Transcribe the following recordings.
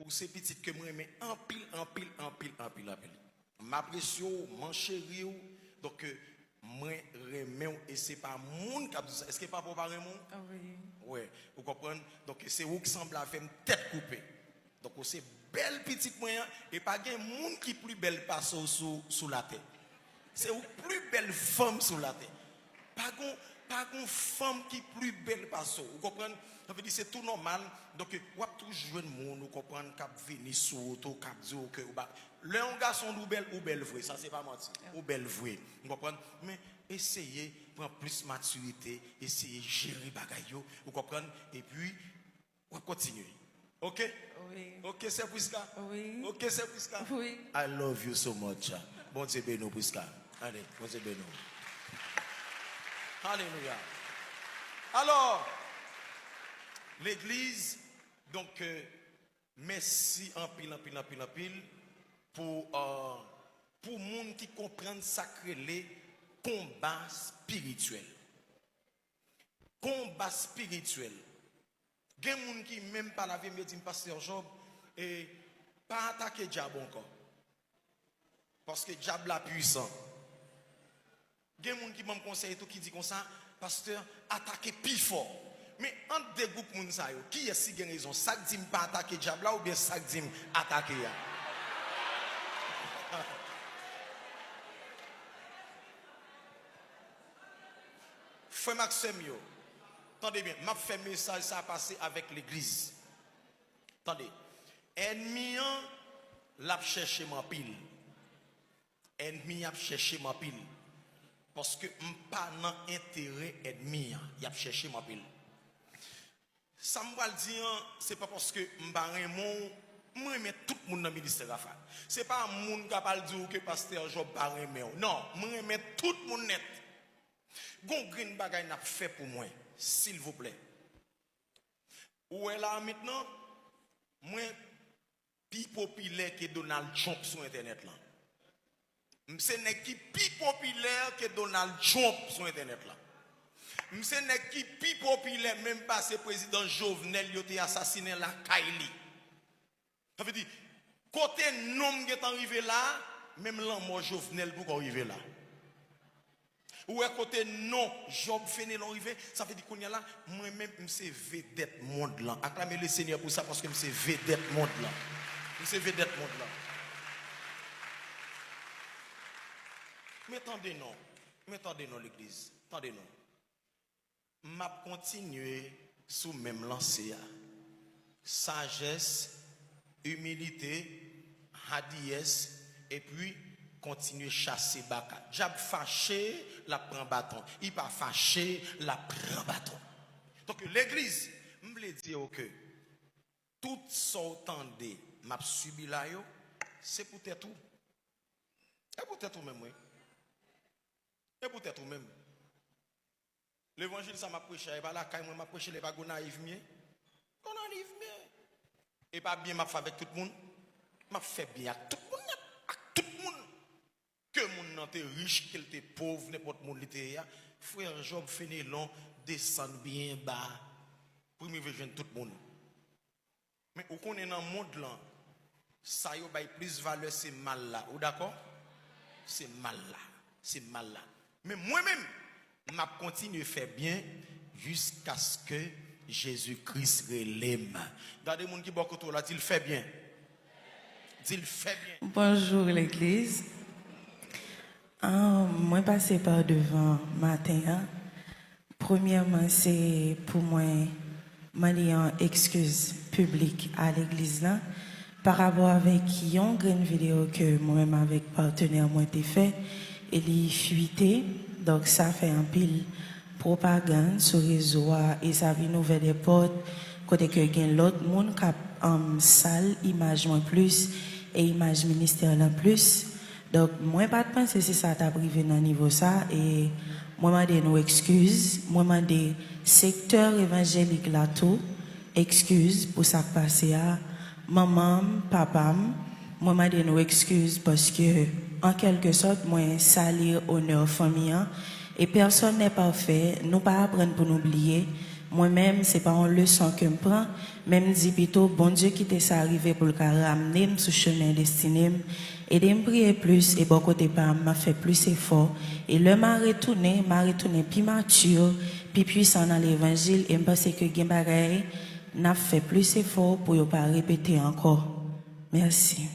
pour ces petites que moi mais en pile. Ma pression, mon chéri, donc moi remets et c'est pas monde qui a dit ça. Est-ce que pas pour parler monde? Oui. Ouais, vous comprenez? Donc c'est vous qui semble avoir une tête coupée. Donc c'est belle petite moyen et pas un monde qui plus belle passe sous la terre. C'est une plus belle femme sous la terre. Pas une femme qui plus belle passe. Vous comprenez? Ça veut dire c'est tout normal. Donc vous avez toujours un monde vous comprenez qui vient sur auto qui dit que le garçon ou belle vraie, ça c'est pas menti. Ou belle vraie. Vous comprenez? Mais essayez prendre plus maturité, essayez gérer bagaille, vous comprenez? Et puis on continue. OK? Oui. OK, c'est Prisca? Oui. OK, c'est Prisca? Oui. I love you so much. Bon Dieu béni, Prisca. Allez, bon Dieu béni. Alléluia. Alors, l'église, donc, merci en pile pour monde qui comprennent sacré les combats spirituels. Combat spirituel. Il y a des gens qui même pas la vie, me dit pasteur Job, et pas attaquer diable encore. Parce que diable est puissant. Il y a des gens qui m'ont conseillé tout qui dit comme ça, pasteur, attaquer plus fort. Mais entre deux groupes moun sa yo, qui est-ce qui a raison? Ça dit pas attaquer diable là ou bien ça dit attaquer ya? Frère Maxime yo. Attendez bien, m'a fait message ça a passé avec l'église. Attendez. Ennemi l'a cherché ma pile. Ennemi a cherché ma pile. Parce que m'pas nan intérêt ennemi, il a cherché ma pile. Ça me va le dire, c'est pas parce que m'barre moi mais tout le monde dans le ministère Rafa. C'est pas un monde qui va dire que pasteur Job barre non, moi mais tout le monde net. Gon green bagay n'a fait pour moi, s'il vous plaît. Où est là maintenant? Moi plus populaire que Donald Trump sur internet là. C'est n'est qui plus populaire que Donald Trump sur internet là. C'est n'est qui plus populaire même pas ce président Jovenel il a été assassiné la Kaili. Ça veut dire côté nom qui est arrivé là, même l'amour Jovenel pour arriver là. Ou à côté non Job Fenel arrivé, ça veut dire qu'on y a là moi même c'est vedette monde là. Acclamez le Seigneur pour ça parce que c'est vedette monde là. C'est vedette monde là. Mais attendez non l'église, attendez non. M'a continuer sous même lancé sagesse, humilité, hadiesse et puis continuer chasser baka. Diable fâché, la prend bâton. Il pas fâché, la prend bâton. Donc l'église, je veux dire que tout ce que m'a subi là yo, c'est peut-être tout. Et peut-être tout même oui. Et peut-être tout même. L'évangile ça m'a prêché, et pas là quand moi m'a prêché les pas naïf mieux. On naïf mieux. Et pas bien m'a fait avec tout le monde. M'a fait bien avec tout le monde. Avec tout le monde. Que mon nan te riche, qu'il te pauvre, n'importe monde était là. Frère Job Fenelon descend bien bas. Pour me rejoindre tout le monde. Mais où qu'on est dans le monde là, ça y a plus valeur c'est mal là. Ou d'accord? C'est mal là. C'est mal là. Mais moi-même, m'a continué à faire bien jusqu'à ce que Jésus-Christ relève. Regardez mon qui beaucoup là, dit il fait bien. Dit il fait bien. Bonjour l'église. Moi passé par devant matin. Premièrement, c'est pour moi demander une excuse publique à l'église là par rapport avec une grande vidéo que moi-même avec partenaire moi t'ai fait. Elle est fuitée, donc ça fait un pile propagande sur les réseaux et ça vient ouvrir des portes côté que gain l'autre monde cap salle image moins plus et image ministère en plus. Donc moi pas de penser c'est ça t'a privé dans niveau ça et moi m'a des nos excuses, moi m'a des secteur évangélique là tout excuses pour ça passé à maman, papa, moi m'a des nos excuses parce que en quelque sorte, moi, salir honneur famille et personne n'est parfait. Nous pas apprendre pour nous oublier. Moi-même, c'est pas une leçon que je prends. Même dit plutôt, bon Dieu qui t'est ça arrivé pour le ramener sur le chemin destiné. Et de me prier plus, et bon côté pas, m'a fait plus effort. Et le m'a retourné plus mature, plus puissant dans l'évangile. Et je pense que Gimbagaï n'a fait plus effort pour ne pas répéter encore. Merci.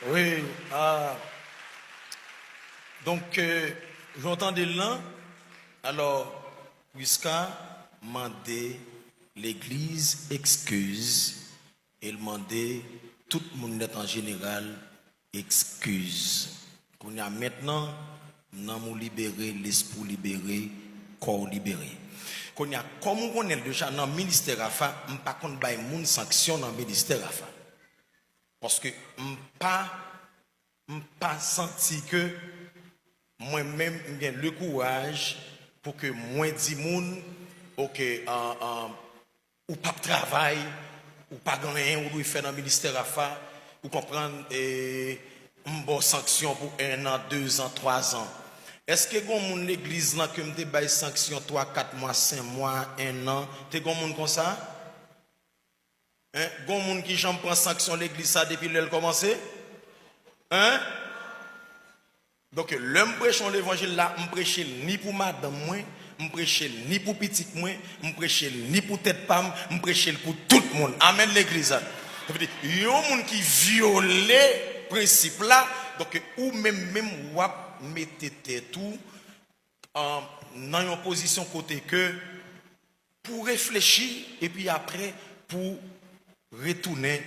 Oui. Donc, j'entendais là. Alors, puisqu'à demander l'église excuse, et demander tout le monde en général excuse. Qu'on a maintenant, nous avons libéré l'esprit libéré, corps libéré. Qu'on a comme on est déjà dans le ministère AFA, on ne pas qu'on baille moun sanction dans le ministère AFA. Parce que pas senti que moi-même j'ai le courage pour que moi dis moun OK ou pas de travail ou pas gagner ou doit faire dans le ministère AFA ou comprendre une bonne sanction pour 1 an, 2 ans, 3 ans. Est-ce que mon l'église là que me te bail sanction 3, 4 mois, 5 mois, 1 an, t'es gon monde comme ça? Hein? Gon monde qui j'en prend sanction l'église ça depuis l'elle commencé? Hein? Donc l'homme prêchant l'évangile là, on prêche ni pour madame moi, on prêche ni pour petit moi, on prêche ni pour tête pam, on prêche pour tout le monde. Amen l'église. Ça veut dire il y a un monde qui viole principe là, donc ou même wap mettez tout dans une position côté que pour réfléchir et puis après pour retourner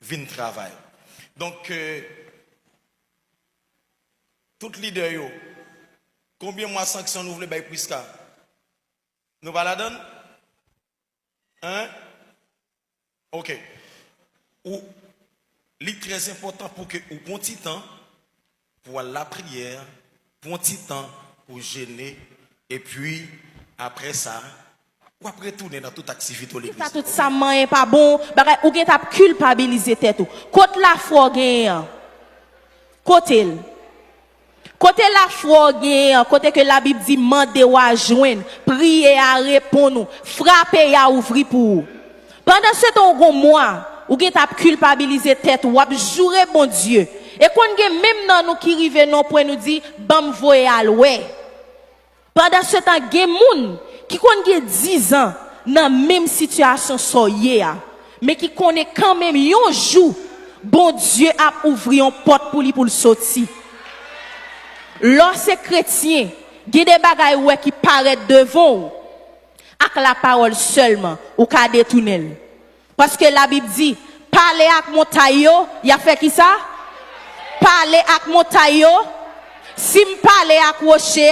vers travail. Donc tout leader yo, combien mois sanction nous voulons bailler Prisca? Nous va la donner? Hein? OK. Ou c'est très important pour que ou prend petit temps pour la prière, pour un petit temps pour gêner, et puis après ça, ou après tourner dans toute activité de l'église. Tout ça n'est pas bon, ou bien t'as culpabilisé tête tout. Côté la foi gagne. Côté la foi gagne, côté que la Bible dit mandez ou à joindre, prier à répondre, frapper à ouvrir pour. Pendant ce temps mois, ou bien t'as culpabilisé tête ou à jurer bon Dieu. Et quand même dans nous qui rive non pour nous dire bam voye à l'oué. Pendant ce temps gen moun qui connaît 10 ans dans même situation soyé mais qui connaît quand même un jour bon Dieu a ouvert une porte pour lui pour le sortir. Lorsque chrétien, gen des bagaille ouais qui paraît devant avec la parole seulement ou ka détourner. Parce que la Bible dit parler avec montagne, il a fait qui ça? Parler avec montagne, si me parler avec rocher,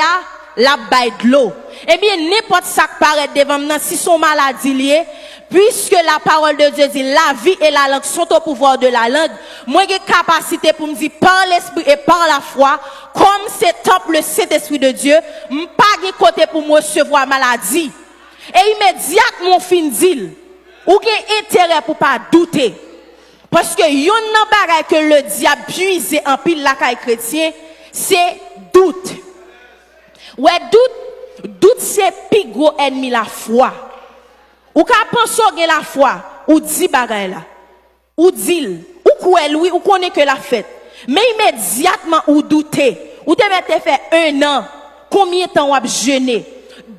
la baille de l'eau. Eh bien, n'importe ça qui paraît devant moi, si son maladie liée, puisque la parole de Dieu dit la vie et la langue sont au pouvoir de la langue, moi j'ai capacité pour me dire par l'esprit et par la foi, comme c'est temple le Saint-Esprit de Dieu, pas de côté pour me recevoir maladie. Et immédiatement mon fin dit, ou j'ai intérêt pour pas douter. Parce que yon nan bagay que le diable puise en pile la caille chrétien, c'est doute. Ouais, doute c'est plus gros ennemi la foi. Ou ka penser que la foi, ou dit bagay la. Ou dit, ou quoi lui, ou connaît que la fête. Mais immédiatement ou douter, ou te mette fait 1 an, combien de temps ou a jeûné?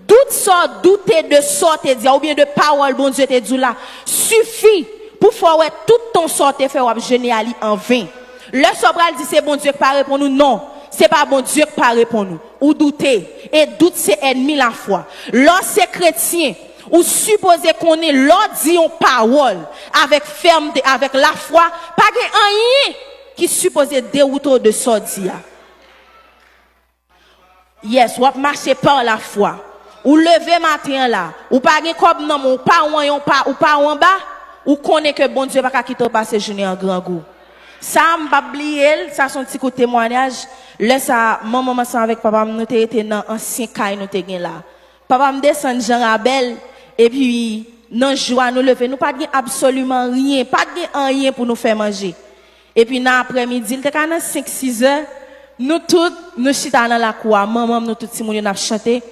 Doute ça, douter de sorte dire ou bien de parole bon Dieu te dit là, suffit pour faire tout ton sorte fait ou jeûner ali en vain. Le sobral dit c'est bon Dieu qui parle pour nous, non, c'est pas bon Dieu qui parle pour nous. Ou douter, et doute c'est ennemi la foi. Lorsque chrétien, ou supposé qu'on est l'ordre dit en parole avec fermeté, avec la foi, pas rien qui supposé dérouter de sortir. Yes, ou marcher par la foi. Ou lever matin là, ou pas comme non, ou pas en bas, ou connaît que bon Dieu va quitter passer journée en grand goût. Ça m'a oublié, ça son petit témoignage. Là ça maman ensemble avec papa nous était dans ancien caille nous était là. Papa me descend Jean Rabel et puis dans joie nous lever, nous pas absolument rien, pas rien pour nous faire manger. Et puis dans après-midi, il était quand 5-6 heures, nous toutes, nous chita dans la cour, maman, nous toutes, si nous n'a chanté.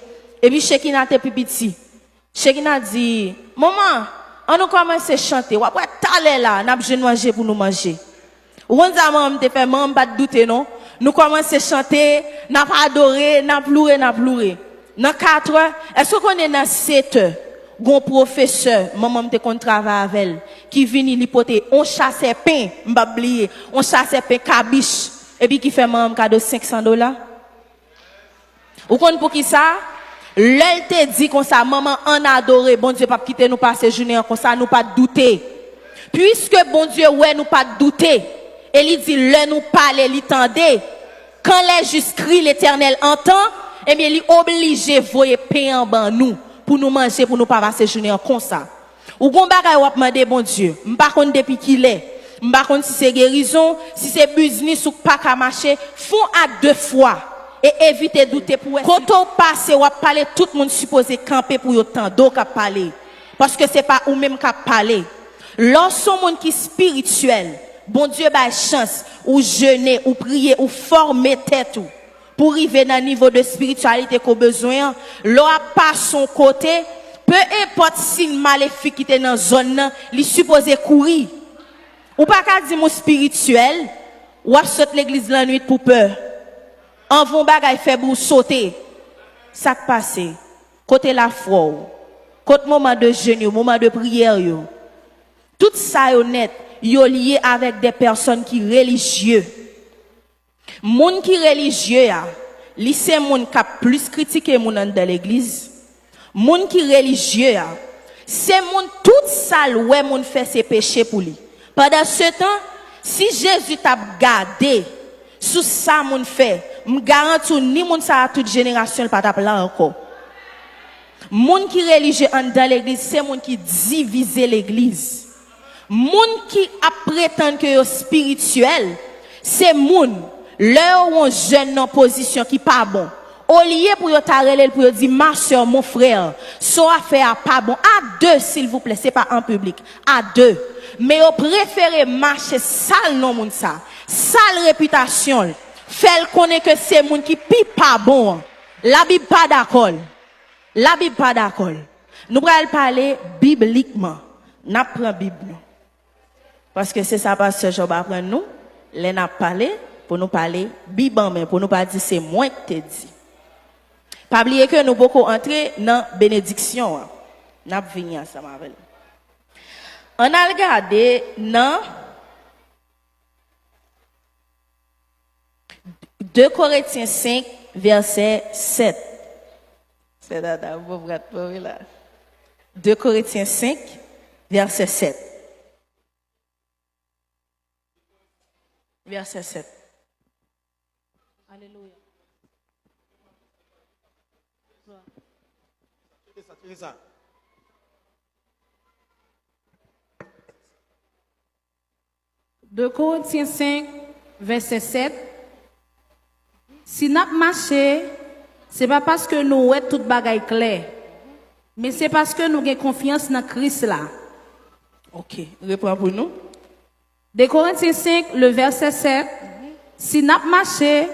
Et puis, Chekina était plus petit. Chekina dit, maman, on nous commence à chanter. Ou après, t'allez là, n'a pas manger pour nous manger. Ou on dit, maman, te fait, maman, pas de douter, non? Nous commençons à chanter, n'a pas adoré, n'a pleuré. Dans 4 heures, est-ce qu'on est dans 7 heures? Gon professeur, maman te kon travail avec elle, qui vini l'hypothèse, on chasse pain, m'pa oublier, on chasse pain cabiche, et puis qui fait maman cadeau $500. Ou kon pour qui ça? L'elle te dit comme ça, maman en adoré, bon Dieu pas quitter nous passer journée comme ça, nous pas douter. Puisque bon Dieu ouais nous pas douter, et il dit le nous parler, il tendait. Quand les justes crient, l'Éternel entend, et bien il est obligé voyer pain en bas nous. Pour nous manger, pour nous pas passer journée comme ça. Ou bon bagay ou demander bon Dieu. M'pa konn depuis qu'il est. M'pa konn si c'est guérison, si c'est business ou pas qu'à marcher, font acte 2 fois et évitez douter pour quand on passe ou parler tout le monde supposé camper pour autant donc à parler parce que c'est pas ou même qu'à parler. Lorsqu'on monde qui spirituel, bon Dieu ba chance ou jeûner ou prier ou former tête ou pour arriver dans le niveau de spiritualité qu'on a besoin, l'on a pas son côté, peu importe si le maléfique qui est dans la zone, il supposé courir. Ou pas qu'à dire mon spirituel, ou à sauter l'église la nuit pour peur. En vont bagay fait pour sauter. Ça qui passe. Côté la foi, côté moment de jeûne, moment de prière, tout ça est honnête, yo lié avec des personnes qui religieux. Moun qui religieux a, li c'est moun qui a plus critiqué moun dans l'église. Moun qui religieux a, c'est moun tout sale ouais moun fait ses péchés pour lui. Pendant ce temps, si Jésus t'a gardé sous ça moun fait, me garantis ni moun ça toute génération pas t'a là encore. Moun qui religieux dans l'église, c'est moun qui divise l'église. Moun qui a prétend que yo spirituel, c'est moun là où on jeune en position qui pas bon. Au lieu pour yo tarele pour yo dire ma soeur, mon frère, so affaire pas bon à 2 s'il vous plaît, c'est pas en public, à 2. Mais yo préférez marcher sale non moun ça. Sale réputation. Fait connaît que c'est moun qui pi pas bon. La Bible pas d'accord. La Bible pas d'accord. Nous allons parler bibliquement. N'a prend Bible. Parce que c'est ça pasteur Job apprend nous, les n'a parlé pour nous parler Bible mais pour nous pas dire c'est moi qui te dit. Pas oublier que nous beaucoup entrer dans bénédiction. N'a venir ensemble avec. On a regardé dans 2 Corinthiens 5 verset 7. C'est dada, vous pouvez là. 2 Corinthiens 5 verset 7. Verset 7. Alléluia. C'est ça. 2 Corinthiens 5, verset 7. Si nous marché, ce n'est pas parce que nous avons tout bagaille clair, mais c'est parce que nous avons confiance dans Christ là. OK, reprends pour nous. 2 Corinthiens 5, le verset 7. Si nous marché,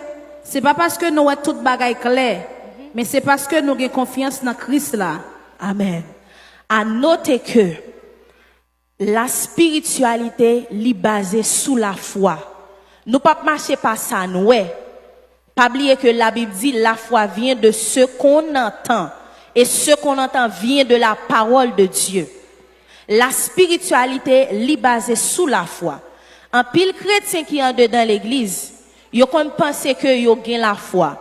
ce n'est pas parce que nous avons tout bagaille clair, mais c'est parce que nous avons confiance dans Christ là. Amen. À noter que la spiritualité est basée sous la foi. Nous pas marcher par ça, nous. Pas oublier que la Bible dit la foi vient de ce qu'on entend. Et ce qu'on entend vient de la parole de Dieu. La spiritualité est basée sous la foi. En pile chrétien qui en dedans l'église, yo kon pense que yo gen la foi.